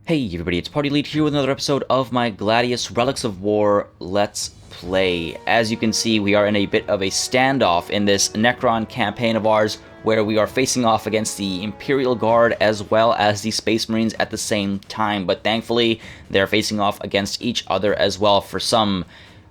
Hey everybody, it's Party Lead here with another episode of my Gladius Relics of War Let's Play. As you can see, we are in a bit of a standoff in this Necron campaign of ours, where we are facing off against the Imperial Guard as well as the Space Marines at the same time. But thankfully, they're facing off against each other as well for some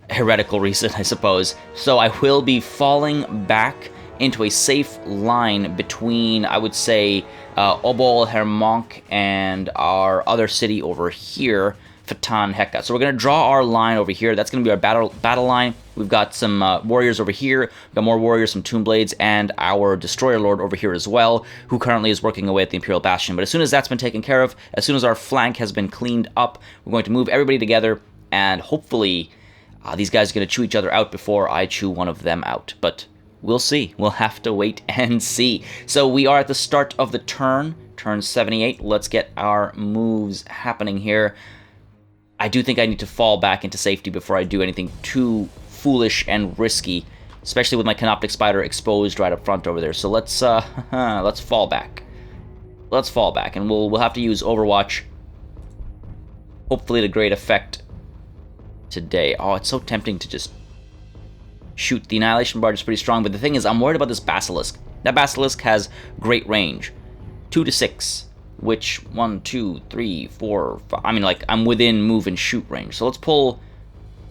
heretical reason, I suppose. So I will be falling back into a safe line between, I would say, Obol Hermonk and our other city over here, Fatan Heka. So we're going to draw our line over here. That's going to be our battle line. We've got some warriors over here. We've got more warriors, some Tomb Blades, and our Destroyer Lord over here as well, who currently is working away at the Imperial Bastion. But as soon as that's been taken care of, as soon as our flank has been cleaned up, we're going to move everybody together, and hopefully these guys are going to chew each other out before I chew one of them out. But we'll see. We'll have to wait and see. So we are at the start of the turn 78. Let's get our moves happening here. I do think I need to fall back into safety before I do anything too foolish and risky, especially with my Canoptic Spider exposed right up front over there. So let's fall back. Let's fall back, and we'll have to use Overwatch, hopefully to great effect today. Oh, it's so tempting to just shoot. The Annihilation Barge is pretty strong, but the thing is, I'm worried about this Basilisk. That Basilisk has great range. 2 to 6, which 1, 2, 3, 4, 5. I mean, like, I'm within move and shoot range. So let's pull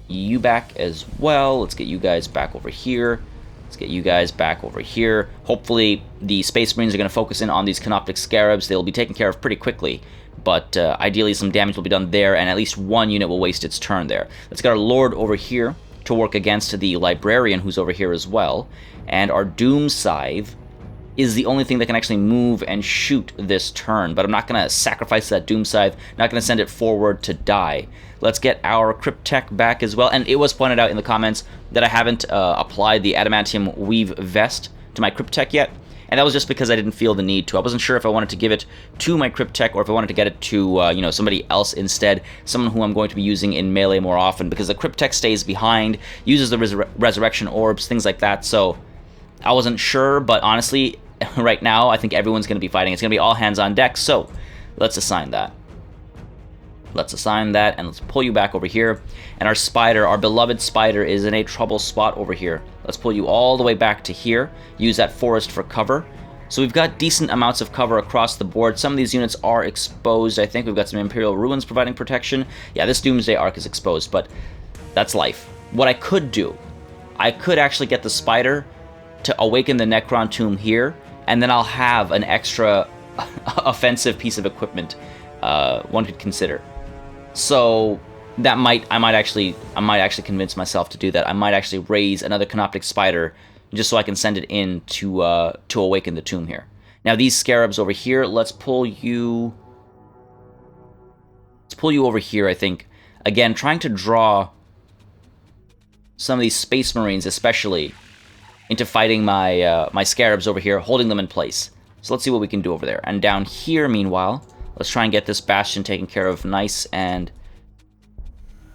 you back as well. Let's get you guys back over here. Let's get you guys back over here. Hopefully, the Space Marines are going to focus in on these Canoptic Scarabs. They'll be taken care of pretty quickly, but ideally some damage will be done there, and at least one unit will waste its turn there. Let's get our Lord over here to work against the Librarian, who's over here as well. And our Doom Scythe is the only thing that can actually move and shoot this turn, but I'm not going to sacrifice that Doom Scythe, not going to send it forward to die. Let's get our Cryptek back as well, and it was pointed out in the comments that I haven't applied the Adamantium Weave Vest to my Cryptek yet, and that was just because I didn't feel the need to. I wasn't sure if I wanted to give it to my Cryptek or if I wanted to get it to somebody else instead, someone who I'm going to be using in melee more often, because the Cryptek stays behind, uses the Resurrection Orbs, things like that. So I wasn't sure, but honestly, right now I think everyone's going to be fighting. It's going to be all hands on deck, so let's assign that. Let's assign that, and let's pull you back over here. And our Spider, our beloved Spider, is in a trouble spot over here. Let's pull you all the way back to here. Use that forest for cover. So we've got decent amounts of cover across the board. Some of these units are exposed. I think we've got some Imperial Ruins providing protection. Yeah, this Doomsday Arc is exposed, but that's life. What I could do, I could actually get the Spider to awaken the Necron tomb here, and then I'll have an extra offensive piece of equipment one could consider. So that I might actually convince myself to do that. I might actually raise another Canoptic Spider just so I can send it in to awaken the tomb here. Now these Scarabs over here, let's pull you over here, I think. Again, trying to draw some of these Space Marines especially into fighting my Scarabs over here, holding them in place. So let's see what we can do over there. And down here, meanwhile, let's try and get this Bastion taken care of nice and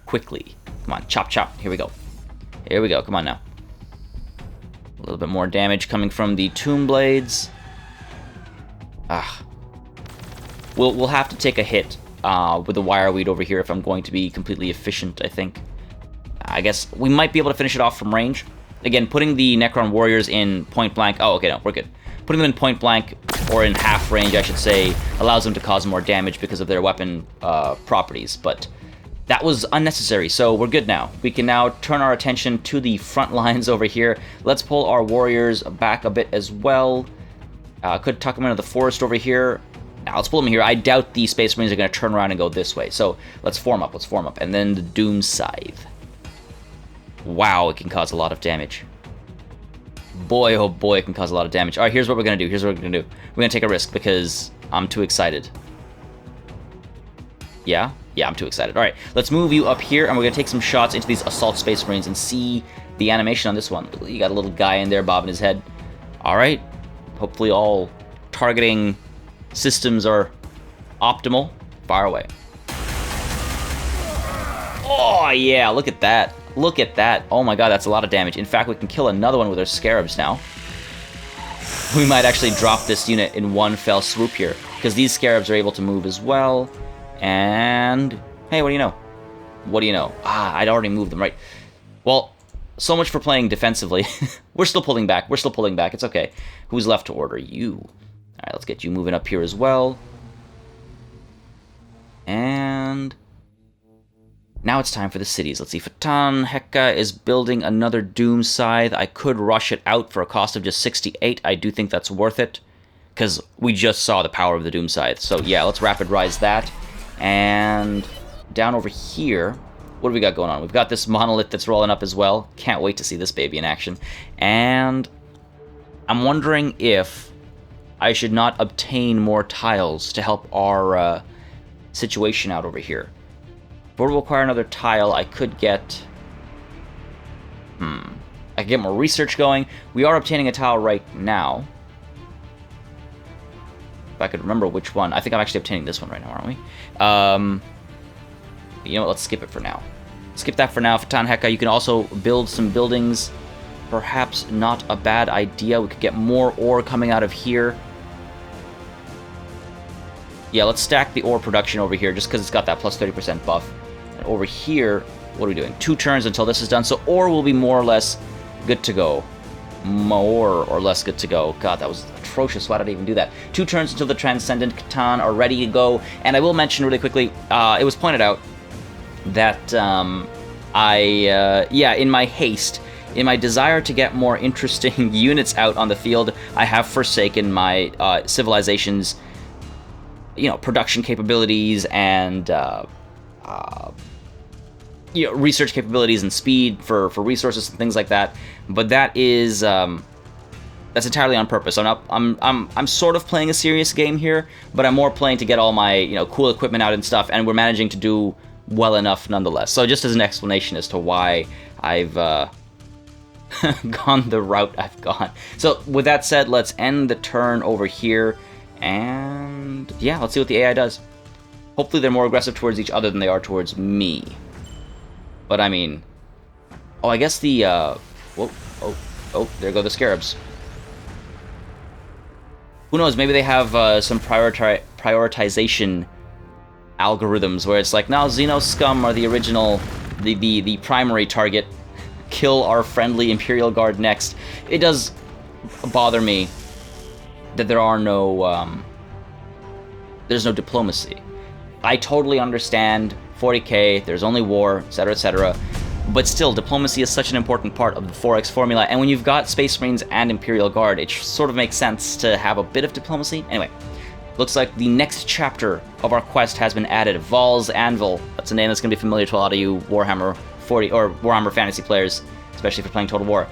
quickly. Come on, chop, chop. Here we go. Here we go. Come on now. A little bit more damage coming from the Tomb Blades. We'll have to take a hit with the Wireweed over here if I'm going to be completely efficient, I think. I guess we might be able to finish it off from range. Again, putting the Necron Warriors in point blank... Oh, okay, no, we're good. Putting them in point blank, or in half range, I should say, allows them to cause more damage because of their weapon properties. But that was unnecessary, so we're good now. We can now turn our attention to the front lines over here. Let's pull our warriors back a bit as well. Could tuck them into the forest over here. Now, let's pull them here. I doubt the Space Marines are going to turn around and go this way. So let's form up, And then the Doom Scythe. Wow, it can cause a lot of damage. Boy, oh boy, it can cause a lot of damage. All right, here's what we're going to do. We're going to take a risk because I'm too excited. Yeah, I'm too excited. All right, let's move you up here, and we're going to take some shots into these Assault Space Marines and see the animation on this one. You got a little guy in there bobbing his head. All right, hopefully all targeting systems are optimal. Fire away. Oh, yeah, look at that. Look at that. Oh my god, that's a lot of damage. In fact, we can kill another one with our Scarabs now. We might actually drop this unit in one fell swoop here, because these Scarabs are able to move as well. And hey, what do you know? What do you know? Ah, I'd already moved them, right? Well, so much for playing defensively. We're still pulling back. We're still pulling back. It's okay. Who's left to order? You. All right, let's get you moving up here as well. And now it's time for the cities. Let's see. Fatan Heka is building another Doom Scythe. I could rush it out for a cost of just 68. I do think that's worth it, because we just saw the power of the Doom Scythe. So yeah, let's rapid rise that. And down over here, what do we got going on? We've got this monolith that's rolling up as well. Can't wait to see this baby in action. And I'm wondering if I should not obtain more tiles to help our situation out over here. If it would require another tile, I could get... I could get more research going. We are obtaining a tile right now. If I could remember which one. I think I'm actually obtaining this one right now, aren't we? You know what? Let's skip it for now. Skip that for now. Fatan Heka, you can also build some buildings. Perhaps not a bad idea. We could get more ore coming out of here. Yeah, let's stack the ore production over here just because it's got that plus 30% buff. And over here, what are we doing? 2 turns until this is done. So ore will be more or less good to go. More or less good to go. God, that was atrocious. Why did I even do that? 2 turns until the Transcendent Catan are ready to go. And I will mention really quickly, it was pointed out that in my haste, in my desire to get more interesting units out on the field, I have forsaken my civilization's, production capabilities and research capabilities and speed for resources and things like that. But that is that's entirely on purpose. I'm sort of playing a serious game here, but I'm more playing to get all my cool equipment out and stuff, and we're managing to do well enough nonetheless. So just as an explanation as to why I've gone the route I've gone. So with that said, let's end the turn over here, and yeah, let's see what the AI does. Hopefully they're more aggressive towards each other than they are towards me. But I mean, I guess the there go the scarabs. Who knows? Maybe they have some prioritization algorithms where it's like, now Xeno scum are the original, the primary target. Kill our friendly Imperial Guard next. It does bother me that there are no, there's no diplomacy. I totally understand 40k, there's only war, etc., etc. But still, diplomacy is such an important part of the 4X formula, and when you've got Space Marines and Imperial Guard, it sort of makes sense to have a bit of diplomacy. Anyway, looks like the next chapter of our quest has been added. Val's Anvil. That's a name that's going to be familiar to a lot of you Warhammer 40 or Warhammer Fantasy players, especially if you're playing Total War.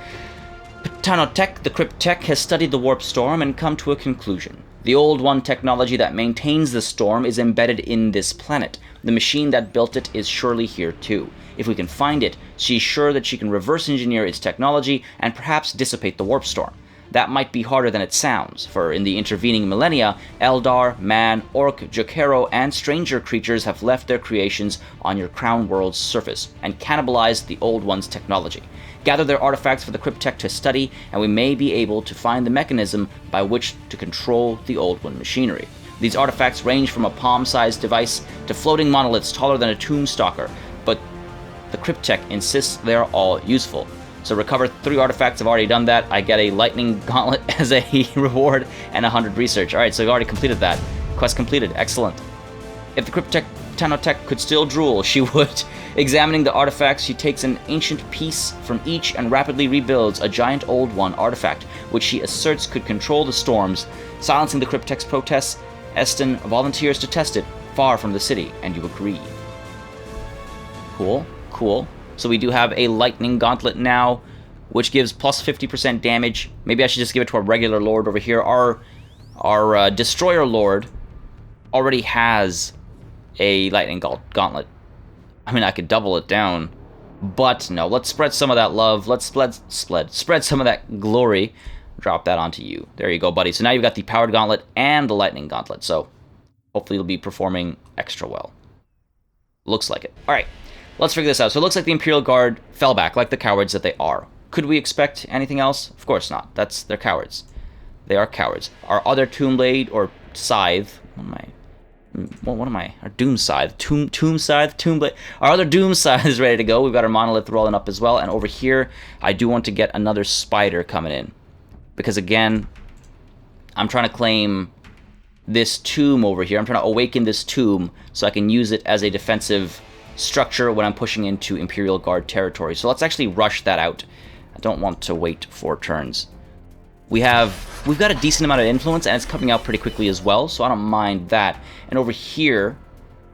Tanotech, the Crypt Tech, has studied the Warp Storm and come to a conclusion. The Old One technology that maintains the storm is embedded in this planet. The machine that built it is surely here too. If we can find it, she's sure that she can reverse engineer its technology and perhaps dissipate the Warp Storm. That might be harder than it sounds, for in the intervening millennia, Eldar, Man, Ork, Jokero, and stranger creatures have left their creations on your crown world's surface and cannibalized the Old One's technology. Gather their artifacts for the Cryptech to study, and we may be able to find the mechanism by which to control the Old One machinery. These artifacts range from a palm-sized device to floating monoliths taller than a tomb stalker, but the Cryptech insists they're all useful. So recover 3 artifacts. I've already done that. I get a lightning gauntlet as a reward and 100 research. Alright, so I've already completed that. Quest completed. Excellent. If the Cryptech Tanotech could still drool, she would. Examining the artifacts, she takes an ancient piece from each and rapidly rebuilds a giant Old One artifact, which she asserts could control the storms. Silencing the Cryptech's protests, Eston volunteers to test it far from the city, and you agree. Cool, cool. So we do have a lightning gauntlet now, which gives plus 50% damage. Maybe I should just give it to our regular lord over here. Our destroyer lord already has a lightning gauntlet. I mean, I could double it down, but no. Let's spread some of that love. Let's spread some of that glory. Drop that onto you. There you go, buddy. So now you've got the powered gauntlet and the lightning gauntlet. So hopefully you'll be performing extra well. Looks like it. All right. Let's figure this out. So it looks like the Imperial Guard fell back, like the cowards that they are. Could we expect anything else? Of course not. They're cowards. They are cowards. Our other Tomb Blade, or Scythe, what am I? What am I? Our Doom Scythe. Tomb Scythe? Our other Doom Scythe is ready to go. We've got our Monolith rolling up as well. And over here, I do want to get another Spider coming in. Because again, I'm trying to claim this tomb over here. I'm trying to awaken this tomb so I can use it as a defensive structure when I'm pushing into Imperial Guard territory. So let's actually rush that out. I don't want to wait 4 turns. We've got a decent amount of influence, and it's coming out pretty quickly as well, so I don't mind that. And over here,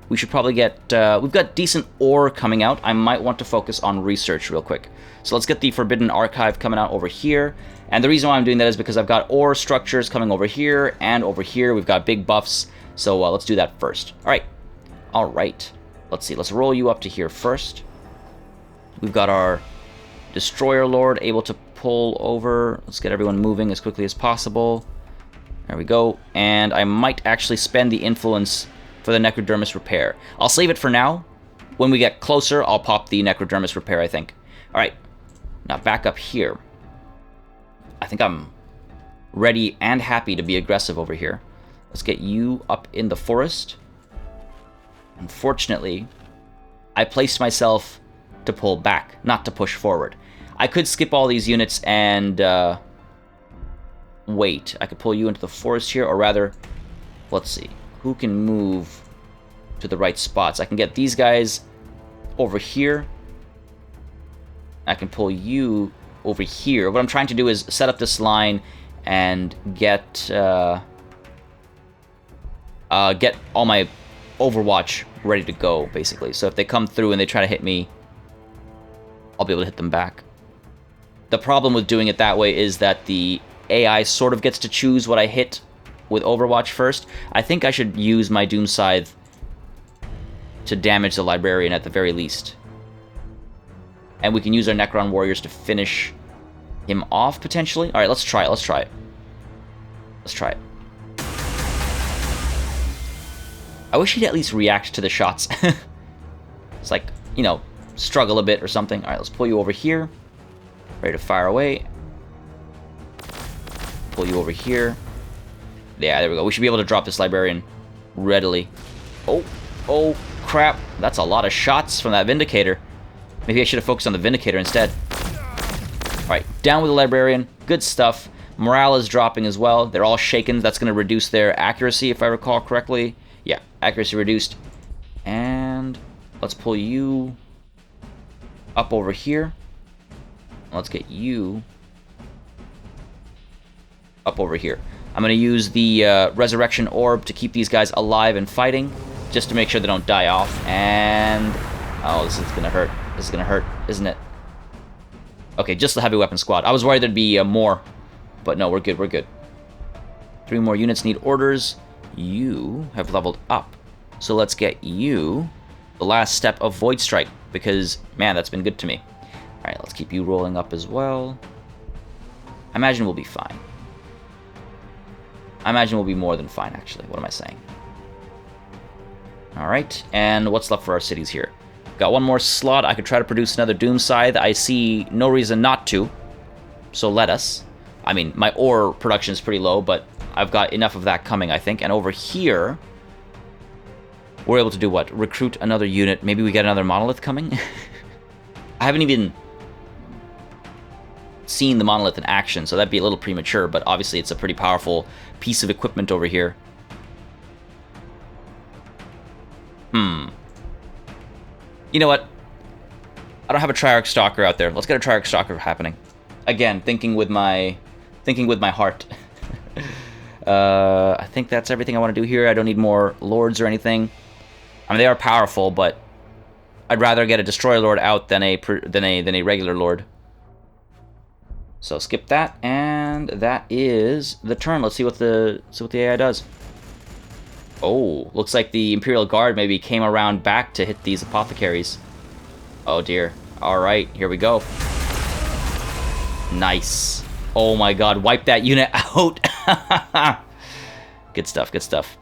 we should probably get... we've got decent ore coming out. I might want to focus on research real quick. So let's get the Forbidden Archive coming out over here. And the reason why I'm doing that is because I've got ore structures coming over here, and over here we've got big buffs. So let's do that first. All right. Let's see. Let's roll you up to here first. We've got our Destroyer Lord able to pull over. Let's get everyone moving as quickly as possible. There we go. And I might actually spend the influence for the Necrodermis repair. I'll save it for now. When we get closer, I'll pop the Necrodermis repair, I think. All right. Now back up here. I think I'm ready and happy to be aggressive over here. Let's get you up in the forest. Unfortunately, I placed myself to pull back, not to push forward. I could skip all these units and wait. I could pull you into the forest here, or rather, let's see. Who can move to the right spots? I can get these guys over here. I can pull you over here. What I'm trying to do is set up this line and get all my Overwatch ready to go, basically. So if they come through and they try to hit me, I'll be able to hit them back. The problem with doing it that way is that the AI sort of gets to choose what I hit with Overwatch first. I think I should use my Doom Scythe to damage the Librarian at the very least. And we can use our Necron Warriors to finish him off, potentially. Alright, let's try it, let's try it. Let's try it. I wish he'd at least react to the shots. It's like, you know, struggle a bit or something. Alright, let's pull you over here. Ready to fire away. Pull you over here. Yeah, there we go. We should be able to drop this Librarian readily. Oh, crap. That's a lot of shots from that Vindicator. Maybe I should have focused on the Vindicator instead. Alright, down with the Librarian. Good stuff. Morale is dropping as well. They're all shaken. That's going to reduce their accuracy, if I recall correctly. Yeah, accuracy reduced. And let's pull you up over here. Let's get you up over here. I'm going to use the Resurrection Orb to keep these guys alive and fighting, just to make sure they don't die off. And... oh, this is going to hurt. This is going to hurt, isn't it? Okay, just the Heavy Weapon Squad. I was worried there'd be more, but no, we're good, we're good. 3 more units need orders. You have leveled up. So let's get you the last step of Void Strike, because, man, that's been good to me. Alright, let's keep you rolling up as well. I imagine we'll be fine. I imagine we'll be more than fine, actually. What am I saying? Alright, and what's left for our cities here? Got one more slot. I could try to produce another Doom Scythe. I see no reason not to, so let us. I mean, my ore production is pretty low, but I've got enough of that coming, I think. And over here, we're able to do what? Recruit another unit. Maybe we get another Monolith coming? I haven't even seen the Monolith in action, so that'd be a little premature, but obviously it's a pretty powerful piece of equipment over here. You know what? I don't have a Triarch Stalker out there. Let's get a Triarch Stalker happening. Again, thinking with my heart. I think that's everything I want to do here. I don't need more lords or anything. I mean, they are powerful, but I'd rather get a Destroyer Lord out than a regular Lord. So skip that, and that is the turn. Let's see what the AI does. Oh, looks like the Imperial Guard maybe came around back to hit these apothecaries. Oh dear. Alright, here we go. Nice. Oh my god, wipe that unit out. Good stuff, good stuff.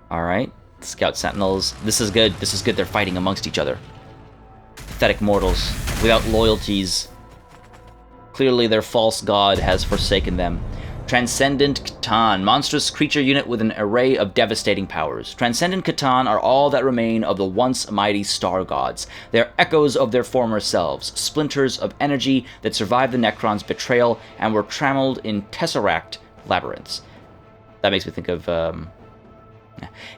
Alright, Scout Sentinels. This is good, this is good. They're fighting amongst each other. Pathetic mortals, without loyalties. Clearly their false god has forsaken them. Transcendent Catan, monstrous creature unit with an array of devastating powers. Transcendent Catan are all that remain of the once mighty star gods. They are echoes of their former selves, splinters of energy that survived the Necrons' betrayal and were trammeled in tesseract labyrinths. That makes me think of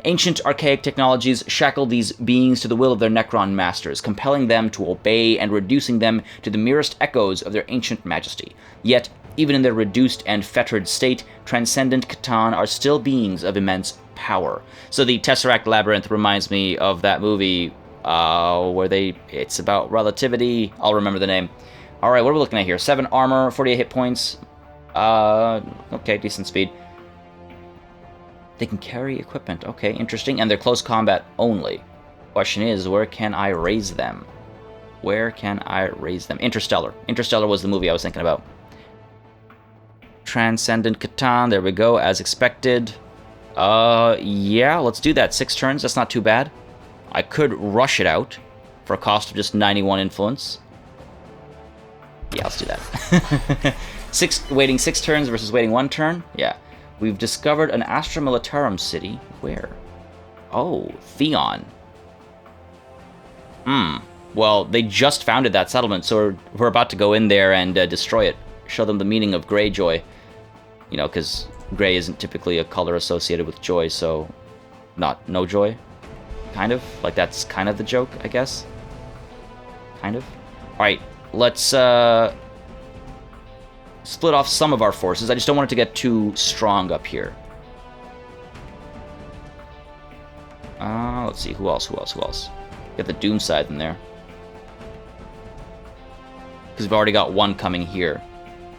ancient archaic technologies shackle these beings to the will of their Necron masters, compelling them to obey and reducing them to the merest echoes of their ancient majesty. Yet, even in their reduced and fettered state, Transcendent Catan are still beings of immense power. So the Tesseract Labyrinth reminds me of that movie where it's about relativity. I'll remember the name. Alright, what are we looking at here? 7 armor, 48 hit points. Okay, decent speed. They can carry equipment. Okay, interesting. And they're close combat only. Question is, where can I raise them? Where can I raise them? Interstellar. Interstellar was the movie I was thinking about. Transcendent Catan, there we go, as expected. Yeah, let's do that. 6 turns, that's not too bad. I could rush it out for a cost of just 91 influence. Yeah, let's do that. Waiting 6 turns versus waiting 1 turn? Yeah. We've discovered an Astra Militarum city. Where? Oh, Theon. Well, they just founded that settlement, so we're about to go in there and destroy it. Show them the meaning of Greyjoy. You know, because gray isn't typically a color associated with joy, so no joy. Kind of. Like, that's kind of the joke, I guess. Kind of. Alright, let's split off some of our forces. I just don't want it to get too strong up here. Let's see, who else? Get the Doom side in there. Because we've already got one coming here.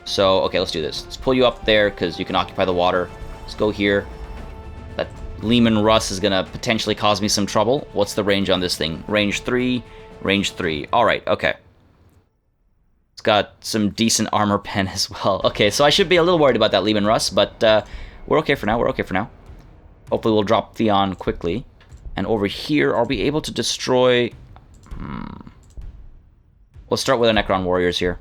So, okay, let's do this. Let's pull you up there, because you can occupy the water. Let's go here. That Lehman Russ is going to potentially cause me some trouble. What's the range on this thing? Range 3. Range 3. Alright, okay. It's got some decent armor pen as well. Okay, so I should be a little worried about that Lehman Russ, but we're okay for now. Hopefully we'll drop Theon quickly. And over here, are we able to destroy... We'll start with the Necron warriors here.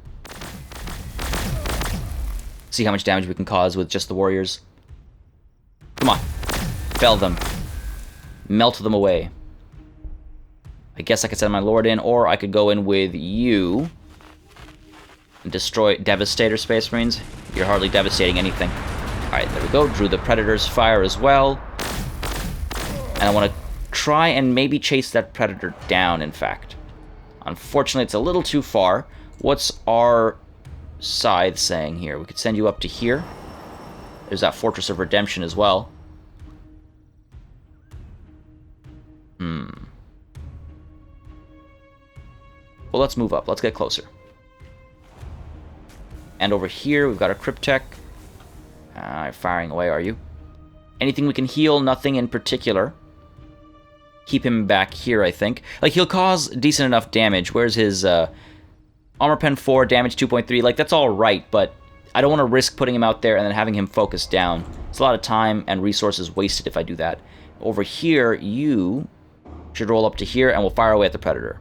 See how much damage we can cause with just the warriors. Come on. Fell them. Melt them away. I guess I could send my lord in, or I could go in with you. And destroy Devastator, Space Marines. You're hardly devastating anything. Alright, there we go. Drew the Predator's fire as well. And I want to try and maybe chase that Predator down, in fact. Unfortunately, it's a little too far. What's our scythe saying here? We could send you up to here. There's that Fortress of Redemption as well. Well, let's move up. Let's get closer. And over here, we've got a Cryptek. Firing away, are you? Anything we can heal? Nothing in particular. Keep him back here, I think. Like, he'll cause decent enough damage. Where's his, Armor Pen 4, damage 2.3. Like, that's all right, but I don't want to risk putting him out there and then having him focus down. It's a lot of time and resources wasted if I do that. Over here, you should roll up to here, and we'll fire away at the Predator.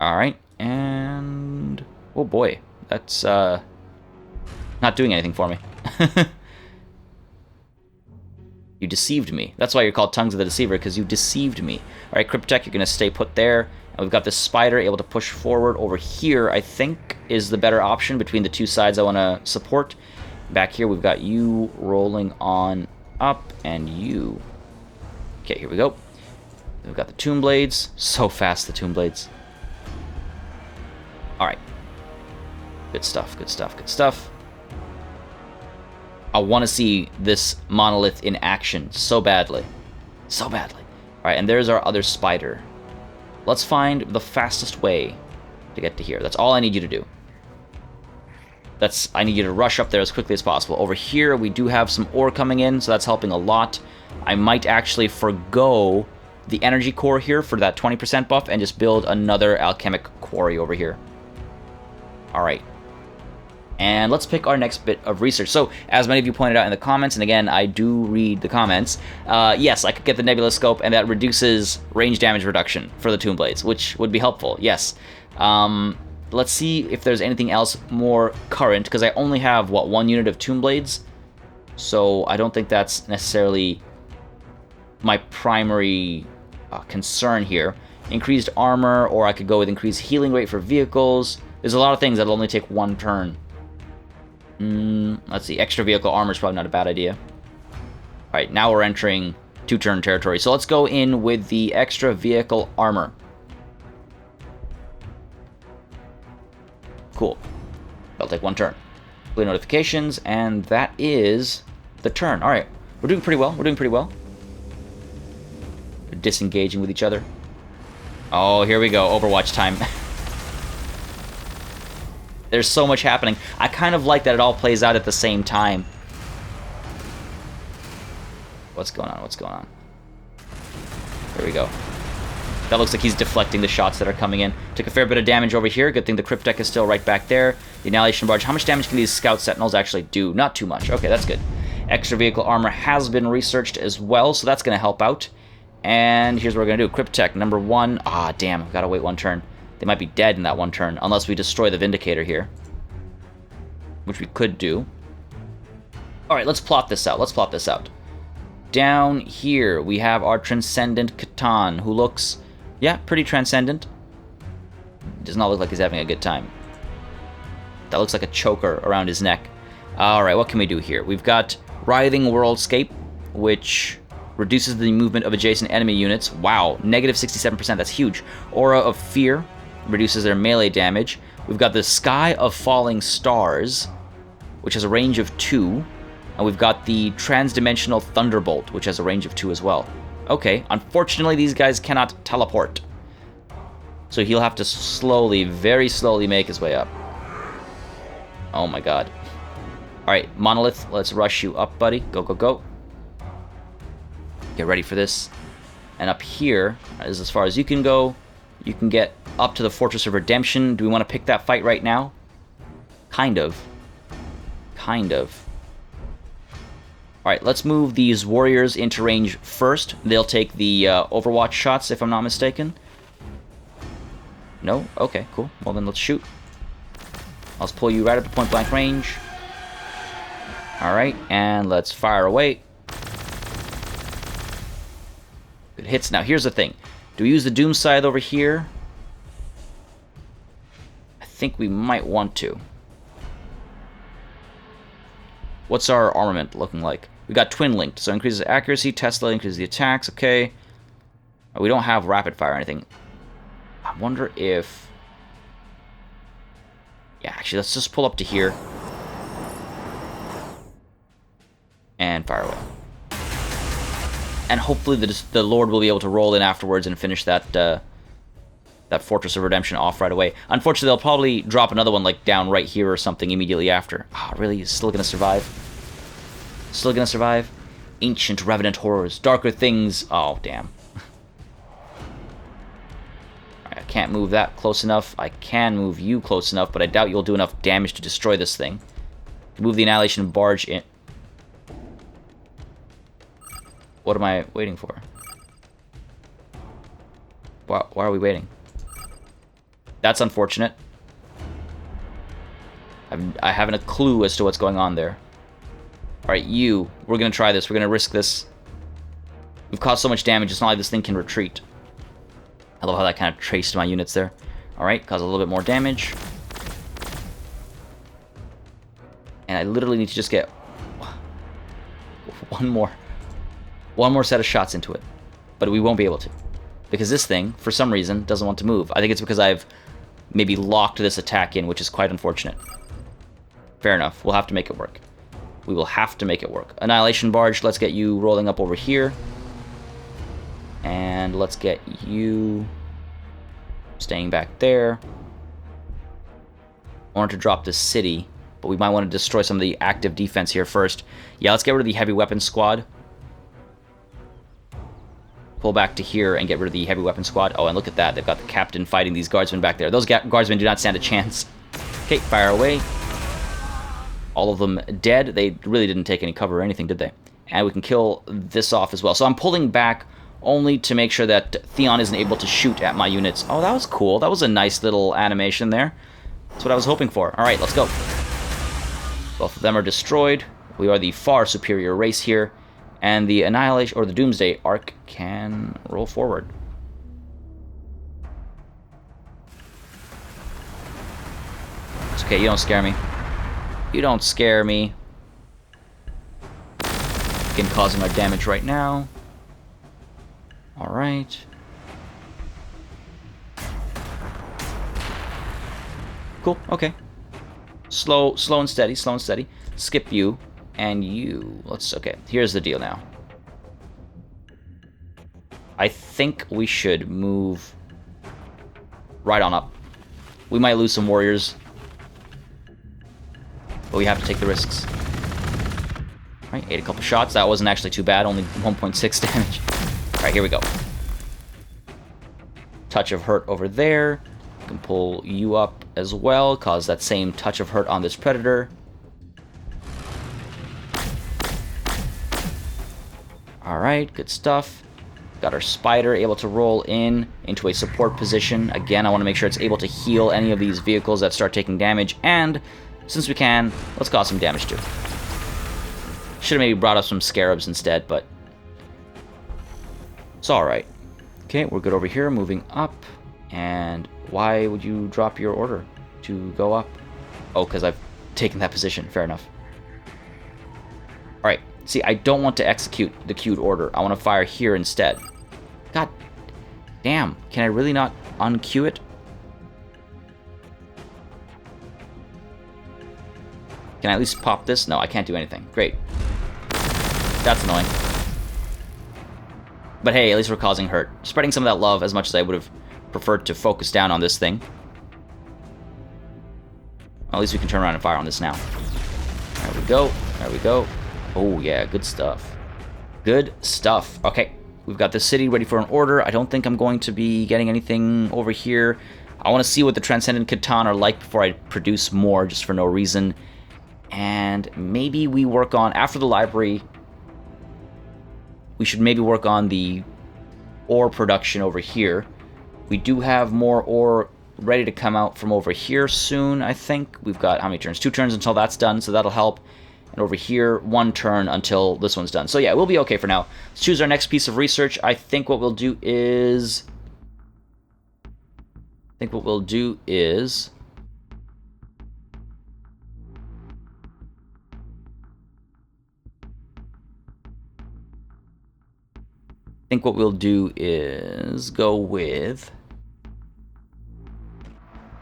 Alright, and... oh boy, that's, not doing anything for me. You deceived me. That's why you're called Tongues of the Deceiver, because you deceived me. Alright, Cryptek, you're going to stay put there. And we've got this spider able to push forward. Over here, I think, is the better option between the two sides I want to support. Back here, we've got you rolling on up, and you. Okay, here we go. We've got the Tomb Blades. So fast, the Tomb Blades. Alright. Good stuff, good stuff, good stuff. I want to see this monolith in action so badly. So badly. Alright, and there's our other spider. Let's find the fastest way to get to here. That's all I need you to do. I need you to rush up there as quickly as possible. Over here, we do have some ore coming in, so that's helping a lot. I might actually forgo the energy core here for that 20% buff and just build another alchemic quarry over here. Alright. And let's pick our next bit of research. So, as many of you pointed out in the comments, and again, I do read the comments, yes, I could get the Nebula Scope, and that reduces range damage reduction for the Tomb Blades, which would be helpful, yes. let's see if there's anything else more current, because I only have, what, 1 unit of Tomb Blades? So I don't think that's necessarily my primary concern here. Increased armor, or I could go with increased healing rate for vehicles. There's a lot of things that'll only take 1 turn. Let's see, extra vehicle armor is probably not a bad idea. Alright, now we're entering 2-turn territory. So let's go in with the extra vehicle armor. Cool. That'll take 1 turn. Play notifications, and that is the turn. Alright, we're doing pretty well. We're doing pretty well. We're disengaging with each other. Oh, here we go. Overwatch time. There's so much happening. I kind of like that it all plays out at the same time. What's going on? What's going on? There we go. That looks like he's deflecting the shots that are coming in. Took a fair bit of damage over here. Good thing the crypt deck is still right back there. The Annihilation Barge. How much damage can these Scout Sentinels actually do? Not too much. Okay, that's good. Extra vehicle armor has been researched as well, so that's going to help out. And here's what we're going to do. Crypt Tech number 1. Ah, damn. I've got to wait 1 turn. They might be dead in that 1 turn, unless we destroy the Vindicator here. Which we could do. Alright, let's plot this out. Let's plot this out. Down here, we have our Transcendent Catan, who looks, yeah, pretty transcendent. Does not look like he's having a good time. That looks like a choker around his neck. Alright, what can we do here? We've got Writhing Worldscape, which reduces the movement of adjacent enemy units. Wow, negative 67%, that's huge. Aura of Fear reduces their melee damage. We've got the Sky of Falling Stars, which has a range of 2. And we've got the Transdimensional Thunderbolt, which has a range of 2 as well. Okay, unfortunately these guys cannot teleport. So he'll have to slowly, very slowly make his way up. Oh my god. Alright, Monolith, let's rush you up, buddy. Go, go, go. Get ready for this. And up here is as far as you can go. You can get up to the Fortress of Redemption. Do we want to pick that fight right now? Kind of. Kind of. Alright, let's move these warriors into range first. They'll take the Overwatch shots, if I'm not mistaken. No? Okay, cool. Well then, let's shoot. I'll just pull you right up to point-blank range. Alright, and let's fire away. Good hits. Now, here's the thing. Do we use the Doom Scythe over here? I think we might want to. What's our armament looking like? We got Twin Linked, so increases accuracy, Tesla increases the attacks, okay. We don't have rapid fire or anything. I wonder if... Yeah, actually, let's just pull up to here. And fire away. And hopefully the Lord will be able to roll in afterwards and finish that that Fortress of Redemption off right away. Unfortunately, they'll probably drop another one like down right here or something immediately after. Ah, really? He's still gonna survive? Still gonna survive? Ancient Revenant Horrors. Darker Things. Oh, damn. I can't move that close enough. I can move you close enough, but I doubt you'll do enough damage to destroy this thing. Move the Annihilation Barge in. What am I waiting for? Why are we waiting? That's unfortunate. I haven't a clue as to what's going on there. Alright, you. We're going to try this. We're going to risk this. We've caused so much damage, it's not like this thing can retreat. I love how that kind of traced my units there. Alright, cause a little bit more damage. And I literally need to just get one more set of shots into it. But we won't be able to. Because this thing, for some reason, doesn't want to move. I think it's because I've maybe locked this attack in, which is quite unfortunate. Fair enough. We'll have to make it work. We will have to make it work. Annihilation Barge, let's get you rolling up over here. And let's get you staying back there. I wanted to drop this city, but we might want to destroy some of the active defense here first. Yeah, let's get rid of the heavy weapon squad. Pull back to here and get rid of the heavy weapon squad. Oh, and look at that. They've got the captain fighting these guardsmen back there. Those guardsmen do not stand a chance. Okay, fire away. All of them dead. They really didn't take any cover or anything, did they? And we can kill this off as well. So I'm pulling back only to make sure that Theon isn't able to shoot at my units. Oh, that was cool. That was a nice little animation there. That's what I was hoping for. Alright, let's go. Both of them are destroyed. We are the far superior race here. And the Annihilation, or the Doomsday arc can roll forward. It's okay, you don't scare me. You don't scare me. Again, causing our damage right now. Alright. Cool, okay. Slow and steady, slow and steady. Skip you, and you. Okay, here's the deal now. I think we should move right on up. We might lose some warriors, but we have to take the risks. Alright, ate a couple shots. That wasn't actually too bad, only 1.6 damage. Alright, here we go. Touch of hurt over there. You can pull you up as well, cause that same touch of hurt on this predator. Alright, good stuff. Got our spider able to roll into a support position. Again, I want to make sure it's able to heal any of these vehicles that start taking damage, and since we can, let's cause some damage too. Should have maybe brought up some scarabs instead, but it's alright. Okay, we're good over here, moving up. And why would you drop your order to go up? Oh, because I've taken that position. Fair enough. Alright, see, I don't want to execute the queued order. I want to fire here instead. God damn, can I really not unqueue it? Can I at least pop this? No, I can't do anything. Great. That's annoying. But hey, at least we're causing hurt. Spreading some of that love as much as I would have preferred to focus down on this thing. Well, at least we can turn around and fire on this now. There we go. There we go. Oh, yeah, good stuff. Good stuff. Okay, we've got the city ready for an order. I don't think I'm going to be getting anything over here. I want to see what the Transcendent Catan are like before I produce more, just for no reason. And maybe we work on, after the library, we should maybe work on the ore production over here. We do have more ore ready to come out from over here soon, I think. We've got, how many turns? 2 turns until that's done, so that'll help. And over here, 1 turn until this one's done. So yeah, we'll be okay for now. Let's choose our next piece of research. I think what we'll do is... go with...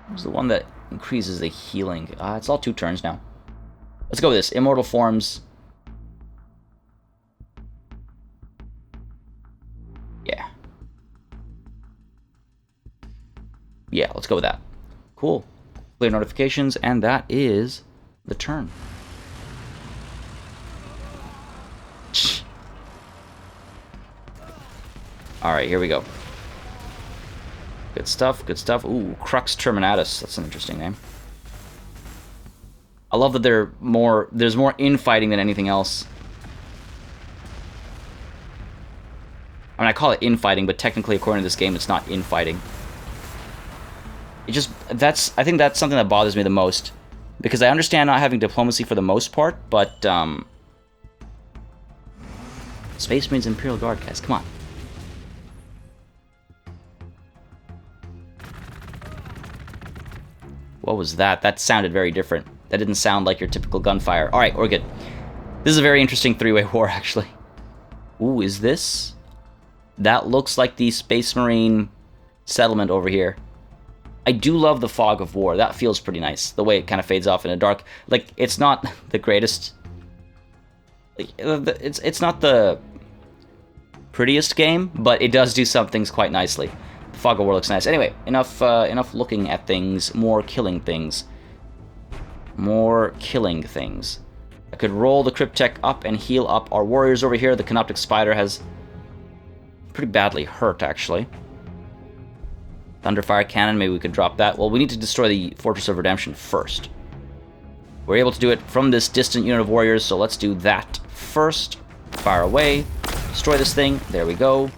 What's the one that increases the healing? It's all 2 turns now. Let's go with this. Immortal Forms. Yeah. Yeah, let's go with that. Cool. Clear notifications, and that is the turn. Alright, here we go. Good stuff, good stuff. Ooh, Crux Terminatus. That's an interesting name. I love that there's more infighting than anything else. I mean, I call it infighting, but technically, according to this game, it's not infighting. It just, I think that's something that bothers me the most. Because I understand not having diplomacy for the most part, but, Space Marines Imperial Guard, guys, come on. What was that? That sounded very different. That didn't sound like your typical gunfire. Alright, we're good. This is a very interesting 3-way war, actually. Ooh, is this? That looks like the Space Marine settlement over here. I do love the fog of war. That feels pretty nice. The way it kind of fades off in the dark. Like, it's not the greatest... It's not the prettiest game, but it does do some things quite nicely. Fog of War looks nice. Anyway, enough looking at things. More killing things. More killing things. I could roll the Cryptek up and heal up our warriors over here. The Canoptic Spider has pretty badly hurt, actually. Thunderfire Cannon, maybe we could drop that. Well, we need to destroy the Fortress of Redemption first. We're able to do it from this distant unit of warriors, so let's do that first. Fire away. Destroy this thing. There we go.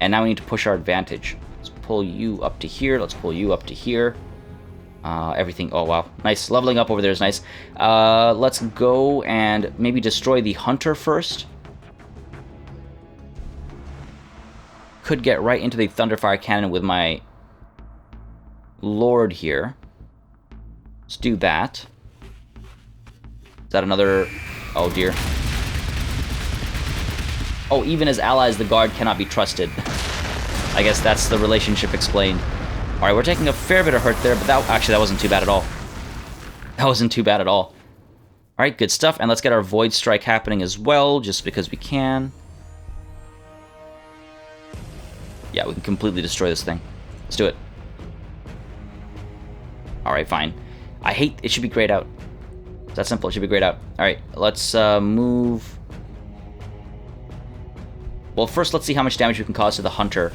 And now we need to push our advantage. Let's pull you up to here. Let's pull you up to here. Everything. Oh, wow. Nice. Leveling up over there is nice. Let's go and maybe destroy the hunter first. Could get right into the Thunderfire Cannon with my Lord here. Let's do that. Is that another... Oh, dear. Oh, even as allies, the guard cannot be trusted. I guess that's the relationship explained. Alright, we're taking a fair bit of hurt there, but that wasn't too bad at all. That wasn't too bad at all. Alright, good stuff. And let's get our Void Strike happening as well, just because we can. Yeah, we can completely destroy this thing. Let's do it. Alright, fine. I hate... It should be grayed out. It's that simple. It should be grayed out. Alright, let's move... Well, first let's see how much damage we can cause to the hunter.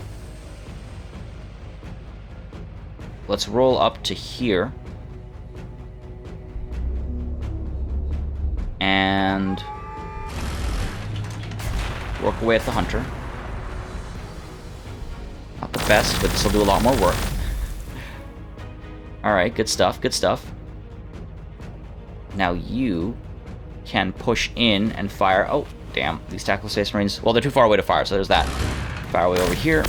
Let's roll up to here. And work away at the hunter. Not the best, but this will do a lot more work. Alright, good stuff, good stuff. Now you can push in and fire. Oh, damn. These Tactical Space Marines. Well, they're too far away to fire, so there's that. Fire away over here.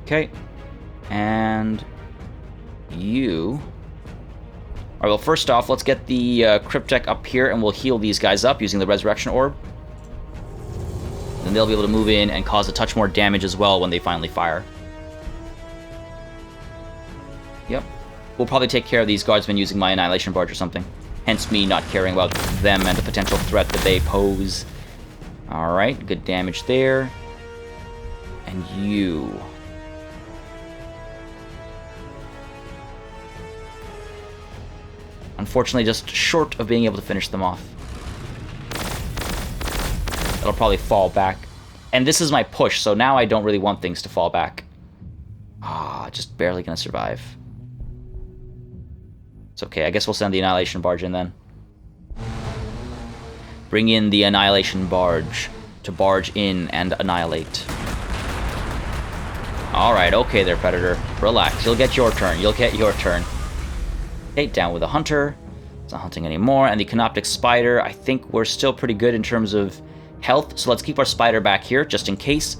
Okay. And you... Alright, well, first off, let's get the Cryptek up here, and we'll heal these guys up using the Resurrection Orb. And they'll be able to move in and cause a touch more damage as well when they finally fire. Yep. We'll probably take care of these guardsmen using my Annihilation Barge or something. Hence me not caring about them and the potential threat that they pose. Alright, good damage there. And you... Unfortunately, just short of being able to finish them off. It'll probably fall back. And this is my push, so now I don't really want things to fall back. Ah, just barely gonna survive. It's okay, I guess we'll send the Annihilation Barge in then. Bring in the Annihilation Barge to barge in and annihilate. Alright, okay there, Predator. Relax, you'll get your turn, you'll get your turn. Okay, down with the Hunter. It's not hunting anymore. And the Canoptic Spider, I think we're still pretty good in terms of health, so let's keep our Spider back here, just in case.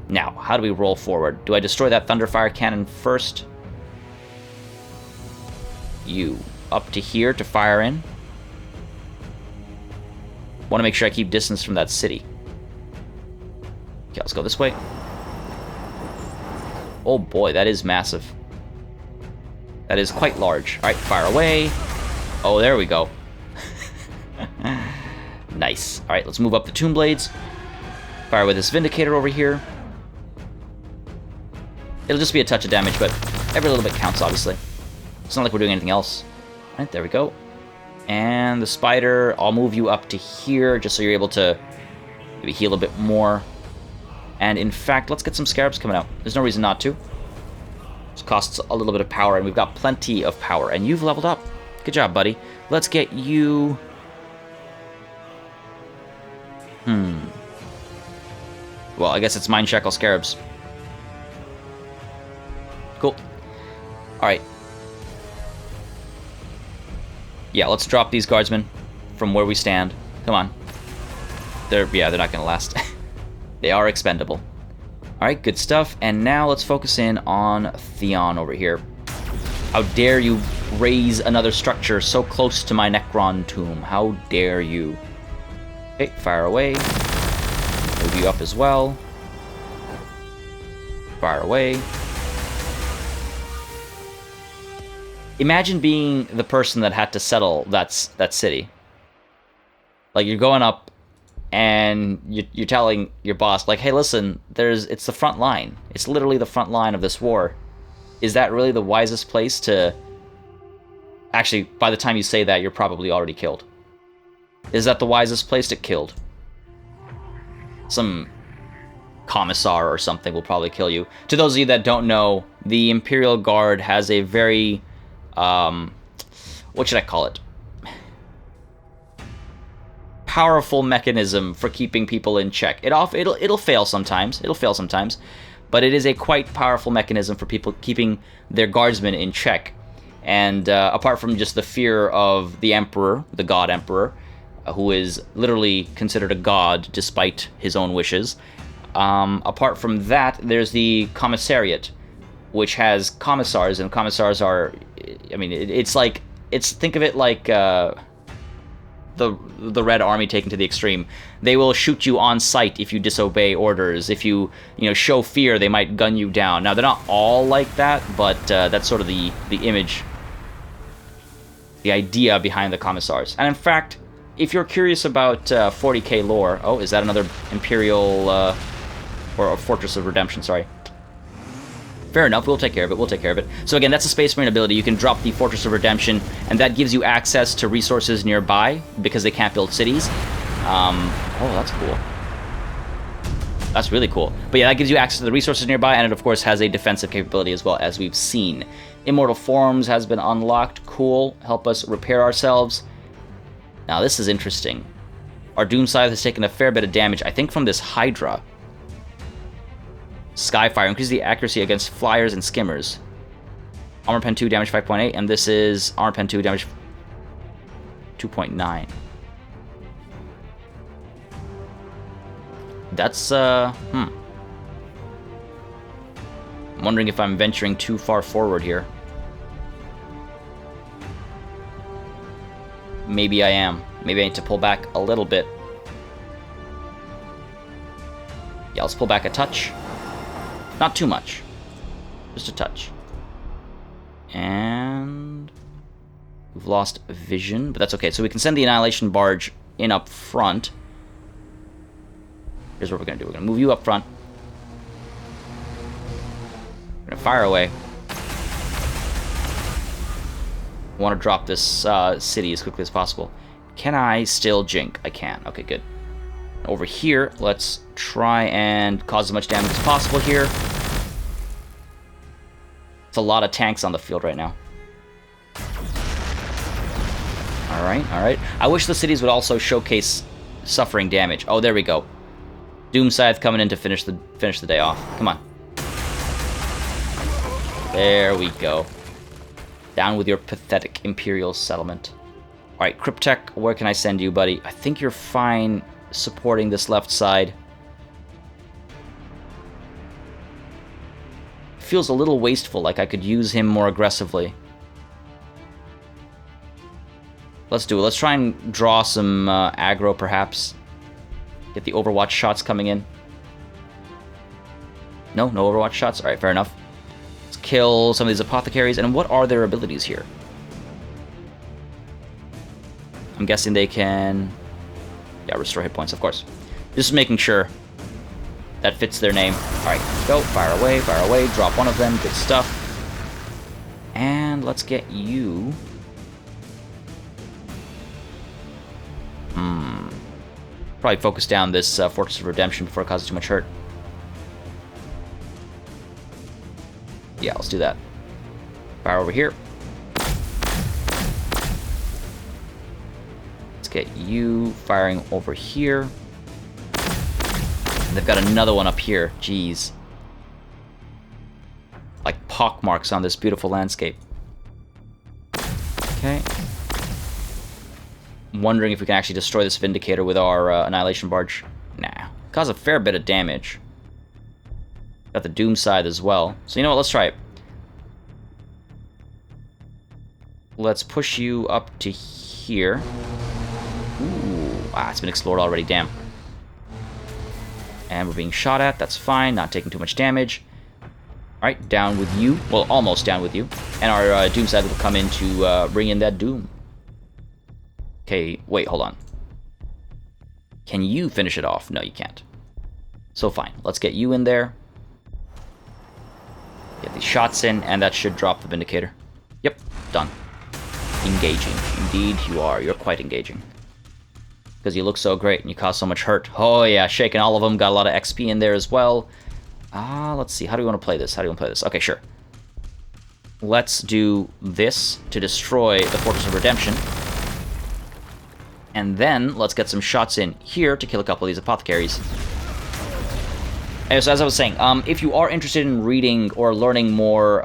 Now, how do we roll forward? Do I destroy that Thunderfire Cannon first? You up to here to fire in. Want to make sure I keep distance from that city. Okay, let's go this way. Oh boy, that is massive. That is quite large. Alright, fire away. Oh, there we go. Nice. Alright, let's move up the Tomb Blades. Fire with this Vindicator over here. It'll just be a touch of damage, but every little bit counts, obviously. It's not like we're doing anything else. Alright, there we go. And the Spider, I'll move you up to here, just so you're able to maybe heal a bit more. And in fact, let's get some Scarabs coming out. There's no reason not to. This costs a little bit of power, and we've got plenty of power. And you've leveled up. Good job, buddy. Let's get you... Well, I guess it's Mind Shackle Scarabs. Cool. Alright. Yeah, let's drop these guardsmen from where we stand. Come on. They're not gonna last. They are expendable. Alright, good stuff. And now let's focus in on Theon over here. How dare you raise another structure so close to my Necron tomb? How dare you? Okay, fire away. Move you up as well. Fire away. Imagine being the person that had to settle that city. Like, you're going up and you're telling your boss, like, hey, listen, it's the front line. It's literally the front line of this war. Is that really the wisest place to... Actually, by the time you say that, you're probably already killed. Is that the wisest place to killed? Some commissar or something will probably kill you. To those of you that don't know, the Imperial Guard has a very... what should I call it? Powerful mechanism for keeping people in check. It'll fail sometimes. It'll fail sometimes. but it is a quite powerful mechanism for people keeping their guardsmen in check. And apart from just the fear of the Emperor, the God Emperor, who is literally considered a god despite his own wishes, apart from that, there's the Commissariat, which has commissars, and commissars are, I mean, think of it like the Red Army taken to the extreme. They will shoot you on sight if you disobey orders. If you show fear, they might gun you down. Now, they're not all like that, but that's sort of the image, the idea behind the commissars. And in fact, if you're curious about 40k lore... Oh, is that another Imperial... or a Fortress of Redemption, sorry. Fair enough, we'll take care of it, we'll take care of it. So again, that's a Space Marine ability. You can drop the Fortress of Redemption, and that gives you access to resources nearby, because they can't build cities. Oh, that's cool. That's really cool. But yeah, that gives you access to the resources nearby, and it of course has a defensive capability as well, as we've seen. Immortal Forms has been unlocked, cool. Help us repair ourselves. Now this is interesting. Our Doom Scythe has taken a fair bit of damage, I think from this Hydra. Skyfire, increases the accuracy against flyers and skimmers. Armor Pen 2, damage 5.8, and this is Armor Pen 2, damage 2.9. That's, I'm wondering if I'm venturing too far forward here. Maybe I am. Maybe I need to pull back a little bit. Yeah, let's pull back a touch. Not too much. Just a touch. And we've lost vision, but that's okay. So we can send the Annihilation Barge in up front. Here's what we're going to do. We're going to move you up front. We're going to fire away. I want to drop this city as quickly as possible. Can I still jink? I can. Okay, good. Over here, let's try and cause as much damage as possible here. It's a lot of tanks on the field right now. Alright, alright. I wish the cities would also showcase suffering damage. Oh, there we go. Doom Scythe coming in to finish the day off. Come on. There we go. Down with your pathetic Imperial settlement. Alright, Cryptek, where can I send you, buddy? I think you're fine supporting this left side. Feels a little wasteful, like I could use him more aggressively. Let's do it. Let's try and draw some aggro, perhaps. Get the Overwatch shots coming in. No Overwatch shots? Alright, fair enough. Let's kill some of these apothecaries. And what are their abilities here? I'm guessing they can... Yeah, restore hit points, of course. Just making sure that fits their name. Alright, go. Fire away, drop one of them. Good stuff. And let's get you... Probably focus down this Fortress of Redemption before it causes too much hurt. Yeah, let's do that. Fire over here. Let's get you firing over here. And they've got another one up here. Jeez. Like pockmarks on this beautiful landscape. Okay. I'm wondering if we can actually destroy this Vindicator with our Annihilation Barge. Nah. Cause a fair bit of damage. Got the Doom Scythe as well. So you know what, let's try it. Let's push you up to here. Ooh, it's been explored already, damn. And we're being shot at, that's fine, not taking too much damage. Alright, down with you. Well, almost down with you. And our Doom Scythe will come in to bring in that Doom. Okay, wait, hold on. Can you finish it off? No, you can't. So fine, let's get you in there. Get these shots in, and that should drop the Vindicator. Yep, done. Engaging. Indeed, you are. You're quite engaging. Because you look so great, and you cause so much hurt. Oh yeah, shaking all of them. Got a lot of XP in there as well. Let's see. How do we want to play this? Okay, sure. Let's do this to destroy the Fortress of Redemption. And then, let's get some shots in here to kill a couple of these apothecaries. Anyway, so as I was saying, if you are interested in reading or learning more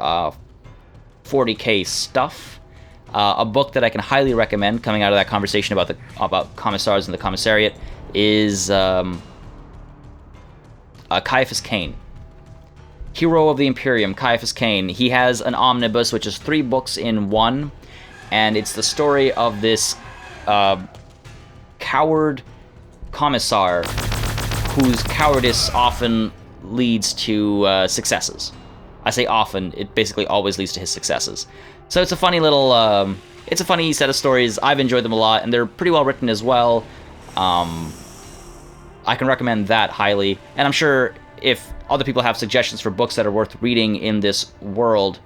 40k stuff, a book that I can highly recommend coming out of that conversation about commissars and the commissariat is Caiaphas Cain. Hero of the Imperium, Caiaphas Cain. He has an omnibus, which is 3 books in one, and it's the story of this coward commissar whose cowardice often leads to successes. I say often, it basically always leads to his successes. So it's a funny little, it's a funny set of stories. I've enjoyed them a lot, and they're pretty well written as well. I can recommend that highly, and I'm sure if other people have suggestions for books that are worth reading in this world,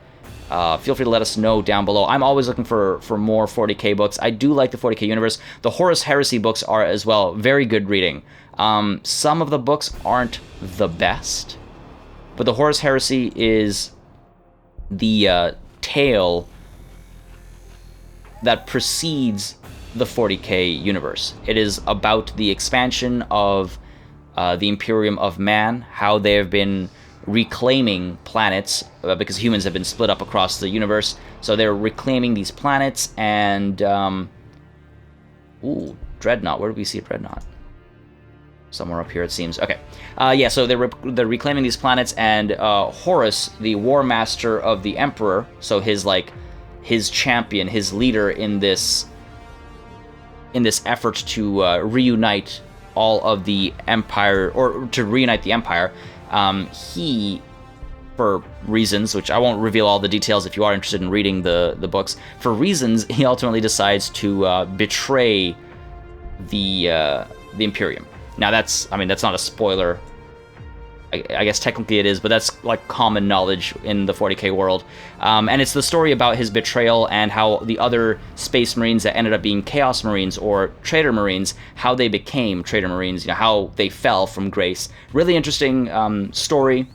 feel free to let us know down below. I'm always looking for more 40k books. I do like the 40k universe. The Horus Heresy books are as well very good reading. Some of the books aren't the best, but the Horus Heresy is the tale that precedes the 40k universe. It is about the expansion of the Imperium of Man, how they have been reclaiming planets, because humans have been split up across the universe, so they're reclaiming these planets, and ooh, Dreadnought. Where do we see a Dreadnought? Somewhere up here, it seems. Okay. Yeah, so they're reclaiming these planets, and Horus, the War Master of the Emperor, so his champion, his leader in this effort to reunite all of the Empire, or to reunite the Empire, he, for reasons, which I won't reveal all the details if you are interested in reading the books, for reasons, he ultimately decides to betray the Imperium. Now that's not a spoiler. I guess technically it is, but that's like common knowledge in the 40k world. And it's the story about his betrayal and how the other Space Marines that ended up being Chaos Marines or Traitor Marines, how they became Traitor Marines, how they fell from grace. Really interesting story.